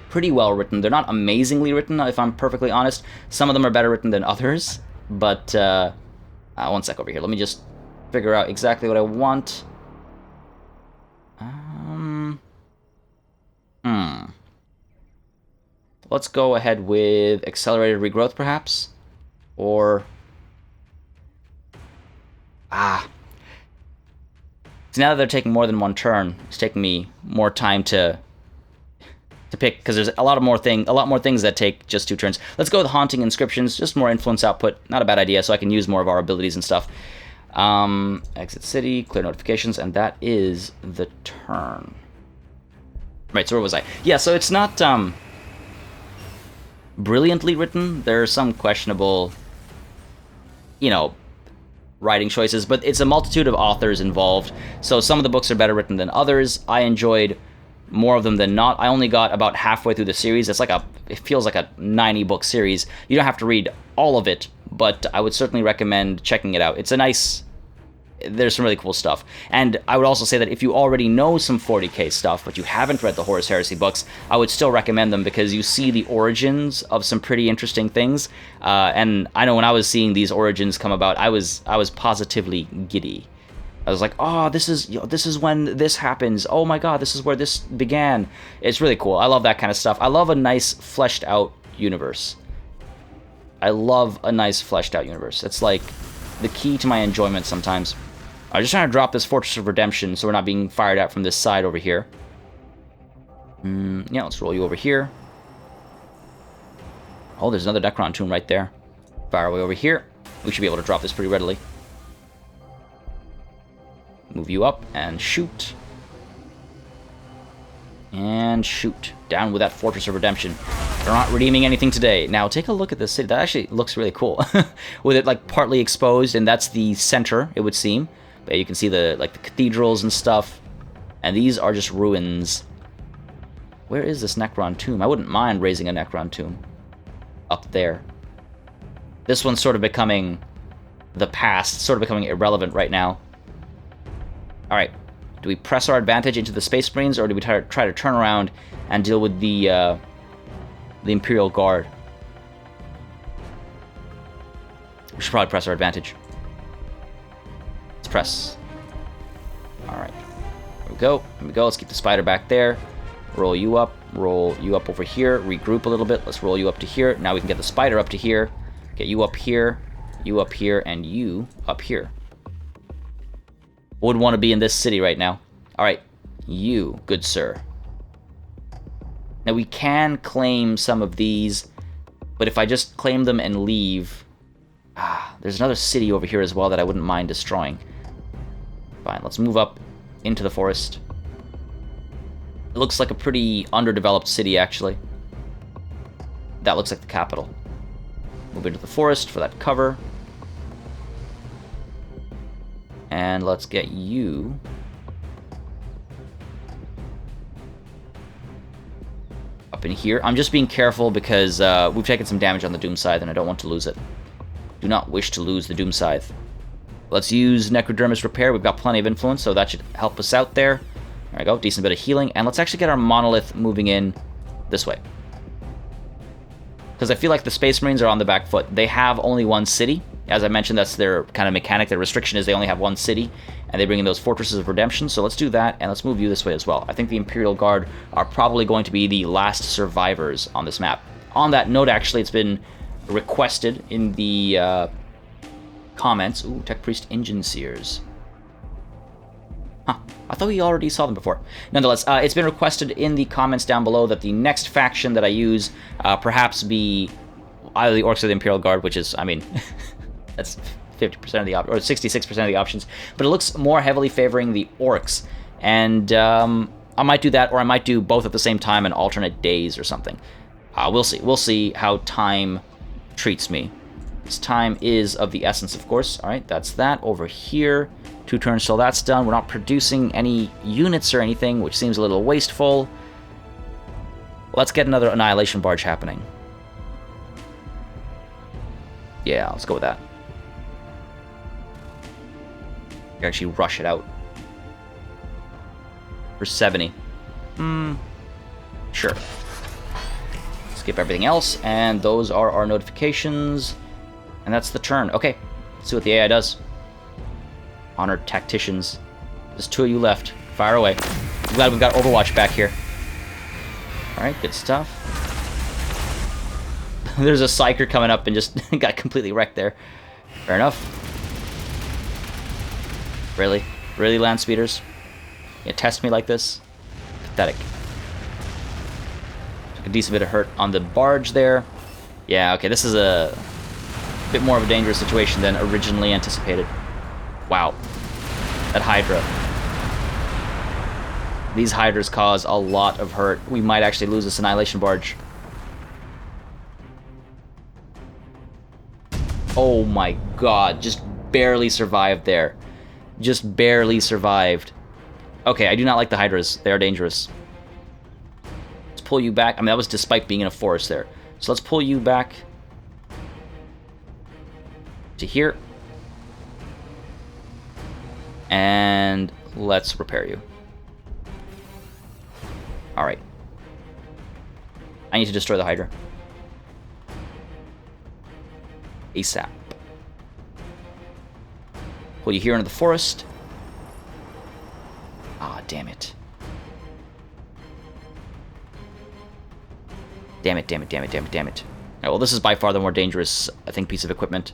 Pretty well written. They're not amazingly written, if I'm perfectly honest. Some of them are better written than others. But one sec over here. Let me just figure out exactly what I want. Let's go ahead with accelerated regrowth, perhaps? Or... So now that they're taking more than one turn, it's taking me more time to pick, because there's a lot more things that take just 2 turns. Let's go with Haunting Inscriptions, just more influence output. Not a bad idea, so I can use more of our abilities and stuff. Exit city, clear notifications, and that is the turn. Right, so where was I? Yeah, so it's not brilliantly written. There are some questionable, writing choices, but it's a multitude of authors involved, so some of the books are better written than others. I enjoyed more of them than not. I only got about halfway through the series. It feels like a 90-book series. You don't have to read all of it, but I would certainly recommend checking it out. There's some really cool stuff. And I would also say that if you already know some 40k stuff, but you haven't read the Horus Heresy books, I would still recommend them, because you see the origins of some pretty interesting things. And I know when I was seeing these origins come about, I was positively giddy. I was like, oh, this is when this happens. Oh my god, this is where this began. It's really cool. I love that kind of stuff. I love a nice fleshed out universe. It's like the key to my enjoyment sometimes. I'm just trying to drop this Fortress of Redemption so we're not being fired at from this side over here. Yeah, let's roll you over here. Oh, there's another Necron tomb right there. Fire away over here. We should be able to drop this pretty readily. Move you up and shoot. And shoot. Down with that Fortress of Redemption. They're not redeeming anything today. Now, take a look at this city. That actually looks really cool. With it, like, partly exposed, and that's the center, it would seem. But you can see the cathedrals and stuff. And these are just ruins. Where is this Necron tomb? I wouldn't mind raising a Necron tomb. Up there. This one's sort of becoming the past. Sort of becoming irrelevant right now. Alright. Do we press our advantage into the Space Marines, or do we try to turn around and deal with the Imperial Guard? We should probably press our advantage. Let's press. Alright. There we go. Let's keep the spider back there. roll you up over here, regroup a little bit. Let's roll you up to here. Now we can get the spider up to here, get you up here, and you up here. Would want to be in this city right now. All right, you, good sir. Now we can claim some of these, but if I just claim them and leave... there's another city over here as well that I wouldn't mind destroying. Fine, let's move up into the forest. It looks like a pretty underdeveloped city, actually. That looks like the capital. Move into the forest for that cover. And let's get you... up in here. I'm just being careful because we've taken some damage on the Doom Scythe and I don't want to lose it. Do not wish to lose the Doom Scythe. Let's use Necrodermis Repair. We've got plenty of influence, so that should help us out there. There we go, decent bit of healing. And let's actually get our Monolith moving in this way. Because I feel like the Space Marines are on the back foot. They have only one city. As I mentioned, that's their kind of mechanic. Their restriction is they only have one city, and they bring in those Fortresses of Redemption. So let's do that, and let's move you this way as well. I think the Imperial Guard are probably going to be the last survivors on this map. On that note, actually, it's been requested in the comments. Ooh, Tech Priest Engine Seers. Huh. I thought we already saw them before. Nonetheless, it's been requested in the comments down below that the next faction that I use perhaps be either the Orks or the Imperial Guard, which is, I mean, that's 50% of the or 66% of the options. But it looks more heavily favoring the Orks, and I might do that, or I might do both at the same time and alternate days or something. We'll see. We'll see how time treats me. This time is of the essence, of course. All right, that's that over here. 2 turns till that's done. We're not producing any units or anything, which seems a little wasteful. Let's get another Annihilation Barge happening. Yeah, let's go with that. You can actually rush it out. For 70. Sure. Skip everything else, and those are our notifications. And that's the turn. Okay, let's see what the AI does. Honored Tacticians. There's 2 of you left. Fire away. I'm glad we've got Overwatch back here. Alright, good stuff. There's a Psyker coming up and just got completely wrecked there. Fair enough. Really? Really, land speeders? You test me like this? Pathetic. Took a decent bit of hurt on the barge there. Yeah, okay, this is a bit more of a dangerous situation than originally anticipated. Wow. That Hydra. These Hydras cause a lot of hurt. We might actually lose this Annihilation Barge. Oh my god, just barely survived there. Just barely survived. Okay, I do not like the Hydras. They are dangerous. Let's pull you back. I mean, that was despite being in a forest there. So let's pull you back to here. And let's repair you. Alright. I need to destroy the Hydra. ASAP. Pull you here into the forest. Ah, damn it. Damn it, damn it, damn it, damn it, damn it. Alright, well, this is by far the more dangerous, I think, piece of equipment.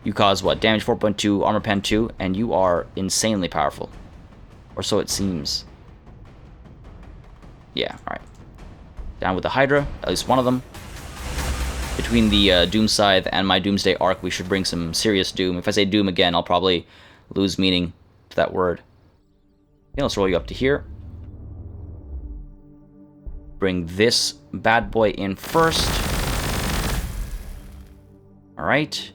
You cause, what, damage 4.2, armor pen 2, and you are insanely powerful. Or so it seems. Yeah, alright. Down with the Hydra, at least one of them. Between the Doom Scythe and my Doomsday Arc, we should bring some serious doom. If I say doom again, I'll probably lose meaning to that word. Okay, let's roll you up to here. Bring this bad boy in first. Alright.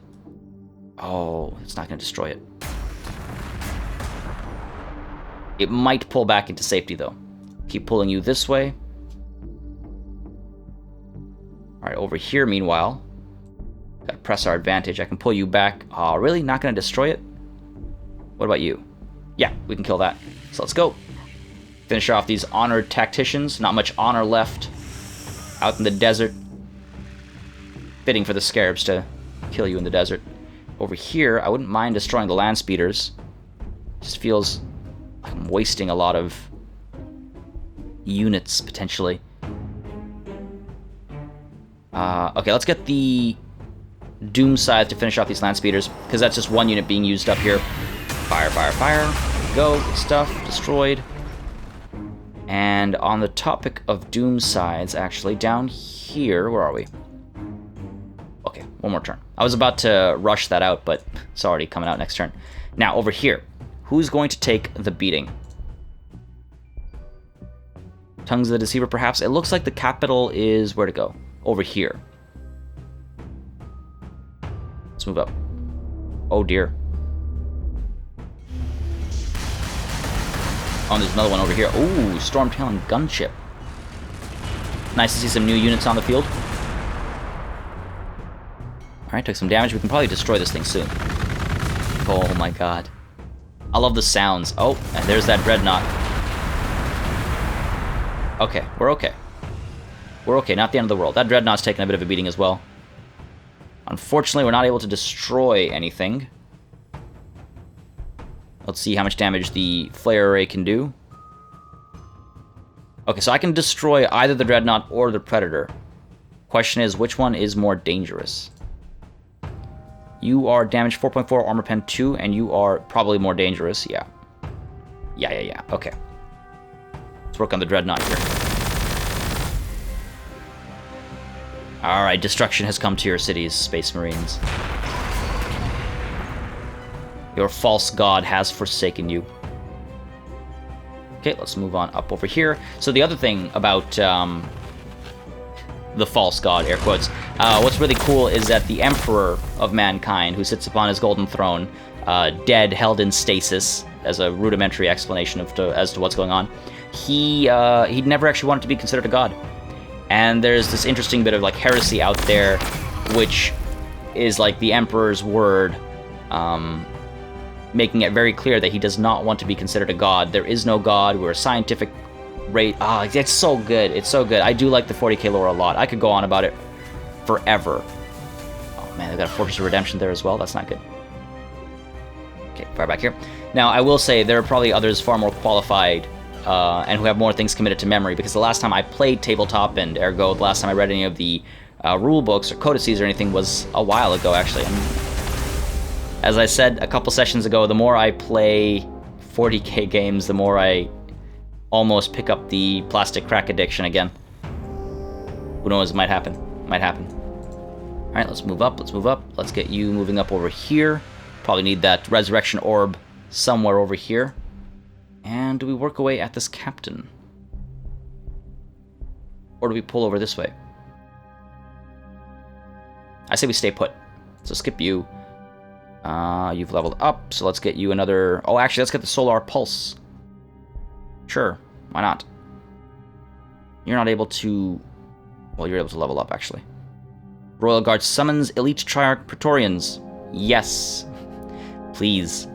Oh, it's not going to destroy it. It might pull back into safety, though. Keep pulling you this way. Alright, over here, meanwhile. Gotta press our advantage. I can pull you back. Oh, really? Not going to destroy it? What about you? Yeah, we can kill that. So let's go. Finish off these honored tacticians. Not much honor left. Out in the desert. Fitting for the scarabs to kill you in the desert. Over here, I wouldn't mind destroying the land speeders. Just feels like I'm wasting a lot of units, potentially. Okay, let's get the Doom Scythe to finish off these land speeders, because that's just one unit being used up here. Fire, fire, fire. Go, good stuff. Destroyed. And on the topic of Doom Scythes, actually, down here, where are we? Okay, one more turn. I was about to rush that out, but it's already coming out next turn. Now, over here, who's going to take the beating? Tongues of the Deceiver, perhaps? It looks like the capital is where to go. Over here. Let's move up. Oh, dear. Oh, there's another one over here. Ooh, Stormtail and Gunship. Nice to see some new units on the field. Alright, took some damage. We can probably destroy this thing soon. Oh my god. I love the sounds. Oh, and there's that Dreadnought. Okay, we're okay. We're okay, not the end of the world. That Dreadnought's taking a bit of a beating as well. Unfortunately, we're not able to destroy anything. Let's see how much damage the Flare Array can do. Okay, so I can destroy either the Dreadnought or the Predator. Question is, which one is more dangerous? You are damage 4.4, armor pen 2, and you are probably more dangerous. Yeah. Yeah. Okay. Let's work on the Dreadnought here. Alright, destruction has come to your cities, Space Marines. Your false god has forsaken you. Okay, let's move on up over here. So the other thing about the false god, air quotes, what's really cool is that the Emperor of Mankind, who sits upon his golden throne, dead, held in stasis, as a rudimentary explanation as to what's going on, he'd never actually wanted to be considered a god. And there's this interesting bit of like heresy out there, which is like the Emperor's word, making it very clear that he does not want to be considered a god. There is no god. We're a scientific race. Ah, it's so good. It's so good. I do like the 40k lore a lot. I could go on about it forever. Oh man, they've got a Fortress of Redemption there as well. That's not good. Okay, far back here. Now, I will say there are probably others far more qualified and who have more things committed to memory, because the last time I played tabletop, and ergo the last time I read any of the rule books or codices or anything, was a while ago, actually. And as I said a couple sessions ago, the more I play 40k games, the more I almost pick up the plastic crack addiction again. Who knows, it might happen. Might happen. Alright, let's move up, let's move up. Let's get you moving up over here. Probably need that resurrection orb somewhere over here. And do we work away at this captain? Or do we pull over this way? I say we stay put. So skip you. You've leveled up, so let's get you another... Oh, actually, let's get the Solar Pulse. Sure, why not? You're not able to... Well, you're able to level up, actually. Royal Guard summons Elite Triarch Praetorians. Yes. Please.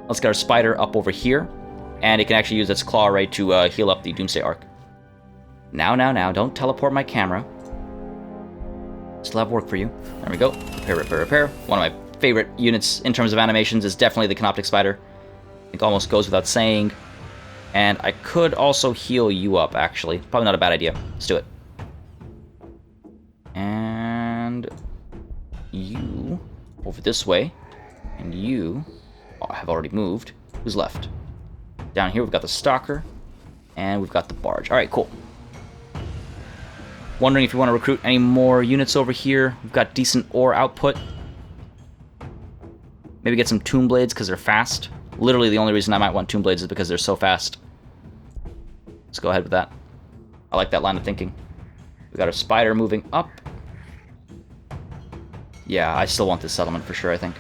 Let's get our Spider up over here. And it can actually use its Claw Array to heal up the Doomsday Arc. Now, don't teleport my camera. Still have work for you. There we go. Repair. One of my favorite units in terms of animations is definitely the Canoptic Spider. I think almost goes without saying. And I could also heal you up, actually. Probably not a bad idea. Let's do it. And you over this way. And you have already moved. Who's left? Down here we've got the Stalker. And we've got the Barge. Alright, cool. Wondering if you want to recruit any more units over here. We've got decent ore output. Maybe get some Tomb Blades because they're fast. Literally the only reason I might want Tomb Blades is because they're so fast. Let's go ahead with that. I like that line of thinking. We got our Spider moving up. Yeah, I still want this settlement for sure, I think.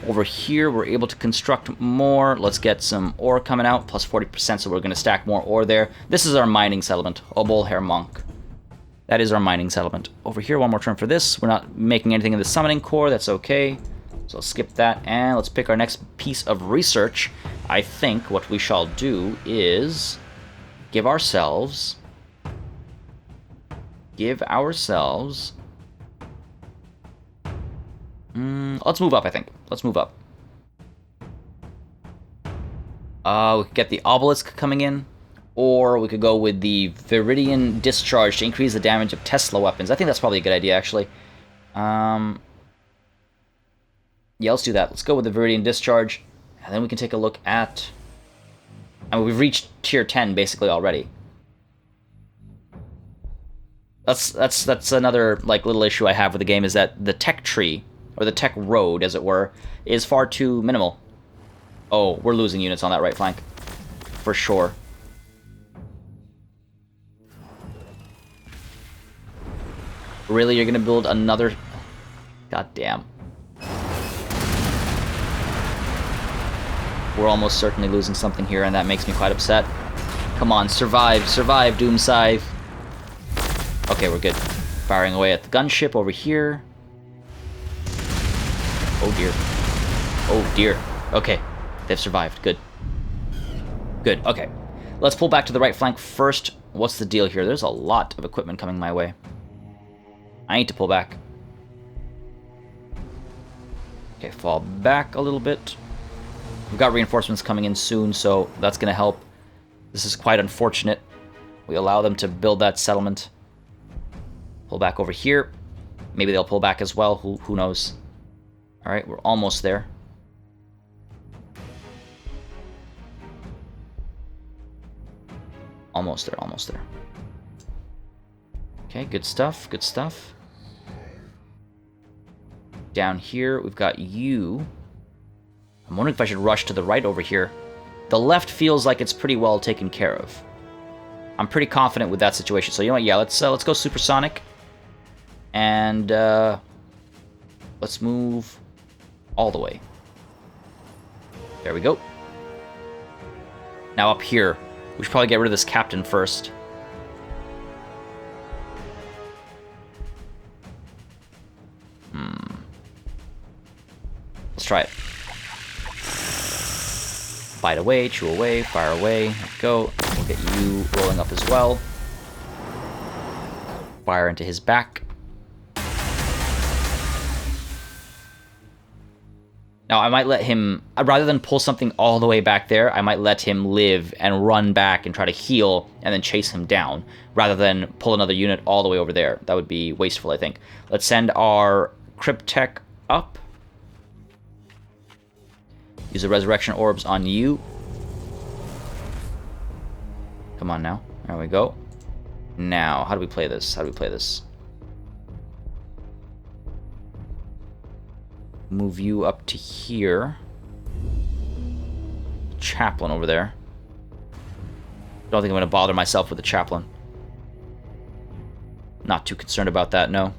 Over here, we're able to construct more. Let's get some ore coming out, plus 40%, so we're going to stack more ore there. This is our mining settlement, Obol Hair Monk. That is our mining settlement. Over here, one more turn for this. We're not making anything in the summoning core, that's okay. So I'll skip that, and let's pick our next piece of research. I think what we shall do is give ourselves... let's move up, I think. Let's move up. We can get the Obelisk coming in. Or we could go with the Viridian Discharge to increase the damage of Tesla weapons. I think that's probably a good idea, actually. Yeah, let's do that. Let's go with the Viridian Discharge, and then we can take a look at... I mean, we've reached tier 10 basically already. That's another like little issue I have with the game, is that the tech tree, or the tech road, as it were, is far too minimal. Oh, we're losing units on that right flank. For sure. Really, you're gonna build another... God damn. We're almost certainly losing something here, and that makes me quite upset. Come on, survive, survive, Doom Scythe. Okay, we're good. Firing away at the gunship over here. Oh dear. Oh dear. Okay, they've survived. Good. Good, okay. Let's pull back to the right flank first. What's the deal here? There's a lot of equipment coming my way. I need to pull back. Okay, fall back a little bit. We've got reinforcements coming in soon, so that's going to help. This is quite unfortunate. We allow them to build that settlement. Pull back over here. Maybe they'll pull back as well. Who knows? Alright, we're almost there. Almost there, almost there. Okay, good stuff, good stuff. Down here, we've got you. I'm wondering if I should rush to the right over here. The left feels like it's pretty well taken care of. I'm pretty confident with that situation. So you know what? Yeah, let's go supersonic, and let's move all the way. There we go. Now up here, we should probably get rid of this captain first. Let's try it. Bite away, chew away, fire away. There we go. We'll get you rolling up as well. Fire into his back. Now, I might let him, rather than pull something all the way back there, I might let him live and run back and try to heal and then chase him down, rather than pull another unit all the way over there. That would be wasteful, I think. Let's send our Cryptech up. Use the Resurrection Orbs on you. Come on now. There we go. Now, how do we play this? How do we play this? Move you up to here. Chaplain over there. Don't think I'm going to bother myself with the chaplain. Not too concerned about that, no.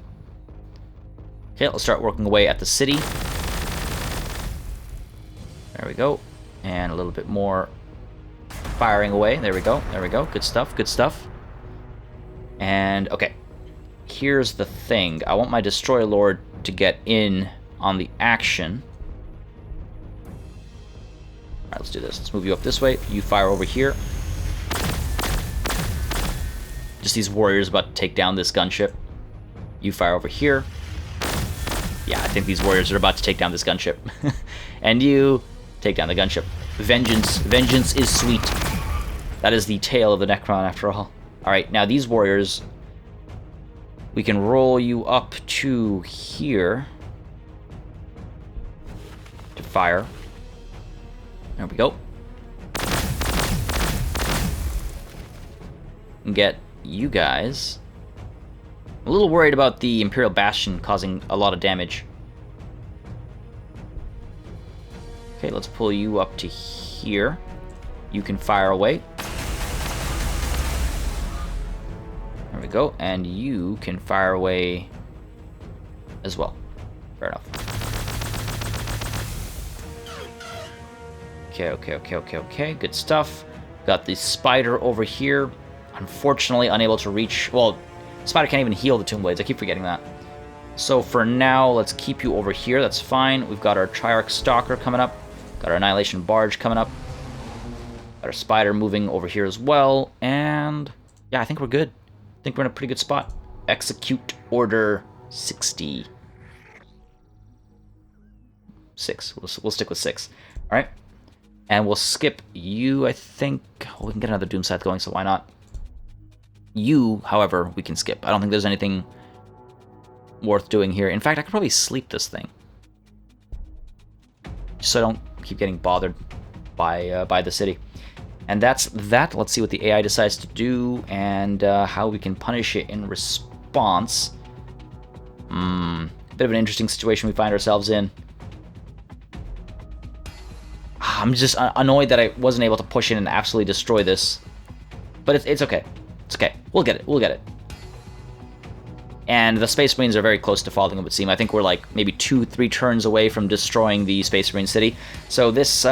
Okay, let's start working away at the city. There we go. And a little bit more firing away. There we go. There we go. Good stuff. Good stuff. And, okay. Here's the thing. I want my Destroyer Lord to get in on the action. Alright, let's do this. Let's move you up this way. You fire over here. Just these warriors about to take down this gunship. You fire over here. Yeah, I think these warriors are about to take down this gunship. And you take down the gunship. Vengeance. Vengeance is sweet. That is the tale of the Necron, after all. Alright, now these warriors, we can roll you up to here to fire. There we go. And get you guys. I'm a little worried about the Imperial Bastion causing a lot of damage. Okay, let's pull you up to here. You can fire away. There we go. And you can fire away as well. Fair enough. Okay. Good stuff. Got the spider over here. Unfortunately, unable to reach... Well, spider can't even heal the Tomb Blades. I keep forgetting that. So for now, let's keep you over here. That's fine. We've got our Triarch Stalker coming up. Got our Annihilation Barge coming up. Got our spider moving over here as well. And yeah, I think we're good. I think we're in a pretty good spot. Execute Order 60. 6. We'll stick with 6. All right. And we'll skip you, I think. Oh, we can get another Doom Scythe going, so why not? You, however, we can skip. I don't think there's anything worth doing here. In fact, I could probably sleep this thing, just so I don't keep getting bothered by the city. And that's that. Let's see what the AI decides to do and how we can punish it in response. Bit of an interesting situation we find ourselves in. I'm just annoyed that I wasn't able to push in and absolutely destroy this. But it's okay. It's okay. We'll get it. We'll get it. And the Space Marines are very close to falling, it would seem. I think we're like maybe 2-3 turns away from destroying the Space Marine city. So this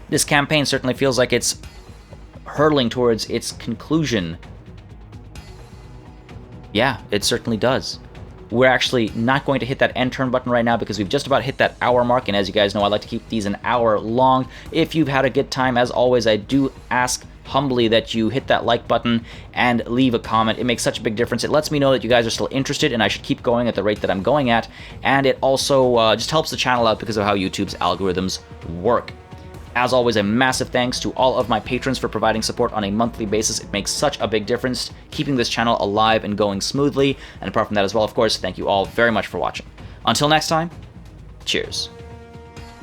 this campaign certainly feels like it's hurtling towards its conclusion. Yeah, it certainly does. We're actually not going to hit that end turn button right now because we've just about hit that hour mark, and as you guys know, I like to keep these an hour long. If you've had a good time, as always, I do ask humbly that you hit that like button and leave a comment. It makes such a big difference. It lets me know that you guys are still interested and I should keep going at the rate that I'm going at, and it also just helps the channel out because of how YouTube's algorithms work. As always, a massive thanks to all of my patrons for providing support on a monthly basis. It makes such a big difference, keeping this channel alive and going smoothly. And apart from that as well, of course, thank you all very much for watching. Until next time, cheers.